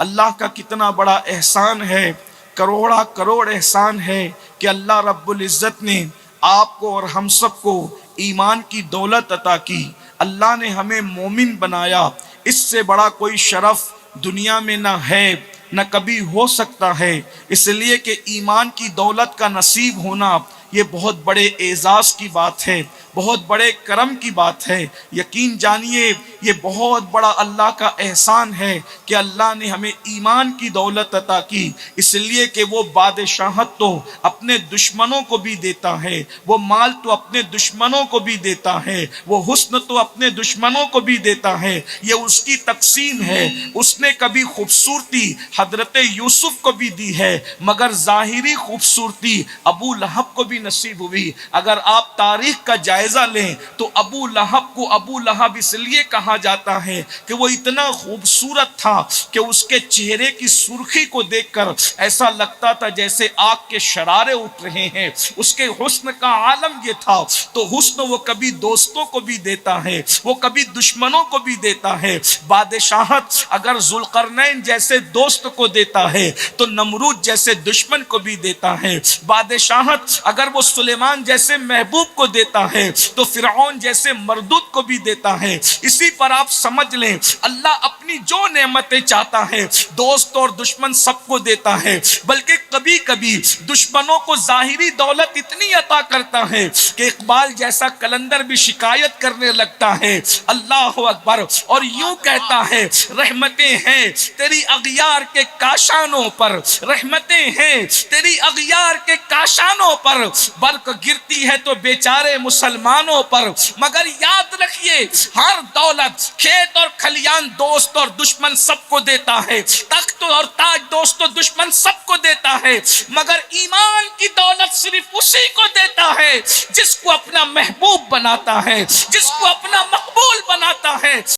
اللہ کا کتنا بڑا احسان ہے، کروڑا کروڑ احسان ہے کہ اللہ رب العزت نے آپ کو اور ہم سب کو ایمان کی دولت عطا کی، اللہ نے ہمیں مومن بنایا۔ اس سے بڑا کوئی شرف دنیا میں نہ ہے نہ کبھی ہو سکتا ہے، اس لیے کہ ایمان کی دولت کا نصیب ہونا یہ بہت بڑے اعزاز کی بات ہے، بہت بڑے کرم کی بات ہے۔ یقین جانیے یہ بہت بڑا اللہ کا احسان ہے کہ اللہ نے ہمیں ایمان کی دولت عطا کی، اس لیے کہ وہ بادشاہت تو اپنے دشمنوں کو بھی دیتا ہے، وہ مال تو اپنے دشمنوں کو بھی دیتا ہے، وہ حسن تو اپنے دشمنوں کو بھی دیتا ہے، یہ اس کی تقسیم ہے۔ اس نے کبھی خوبصورتی حضرت یوسف کو بھی دی ہے، مگر ظاہری خوبصورتی ابو لہب کو بھی نصیب ہوئی۔ اگر آپ تاریخ کا جائزہ لیں تو ابو لہب کو ابو لہب اس لیے کہا جاتا ہے کہ وہ اتنا خوبصورت تھا کہ اس کے چہرے کی سرخی کو دیکھ کر ایسا لگتا تھا جیسے آگ کے شرارے اٹھ رہے ہیں۔ اس کے حسن کا عالم یہ تھا۔ تو حسن وہ کبھی دوستوں کو بھی دیتا ہے، وہ کبھی دشمنوں کو بھی دیتا ہے۔ بادشاہت اگر ذوالقرنین جیسے دوست کو دیتا ہے تو نمرود جیسے دشمن کو بھی دیتا ہے۔ بادشاہت اگر وہ سلیمان جیسے محبوب کو دیتا ہے تو فرعون جیسے مردود کو بھی دیتا ہے۔ اسی پر آپ سمجھ لیں اللہ اپنی جو نعمتیں چاہتا ہے دوست اور دشمن سب کو دیتا ہے، بلکہ کبھی کبھی دشمنوں کو ظاہری دولت اتنی عطا کرتا ہے کہ اقبال جیسا کلندر بھی شکایت کرنے لگتا ہے، اللہ اکبر، اور یوں کہتا ہے رحمتیں ہیں تیری اغیار کے کاشانوں پر، رحمتیں ہیں تیری اغیار کے کاشانوں پر، برق گرتی ہے تو بیچارے مسلمانوں پر، مگر یاد رکھیے ہر دولت کھیت اور کھلیان دوست اور دشمن سب کو دیتا ہے، تخت اور تاج دوست اور دشمن سب کو دیتا ہے، مگر ایمان کی دولت صرف اسی کو دیتا ہے جس کو اپنا محبوب بناتا ہے، جس کو اپنا مقبول بناتا ہے۔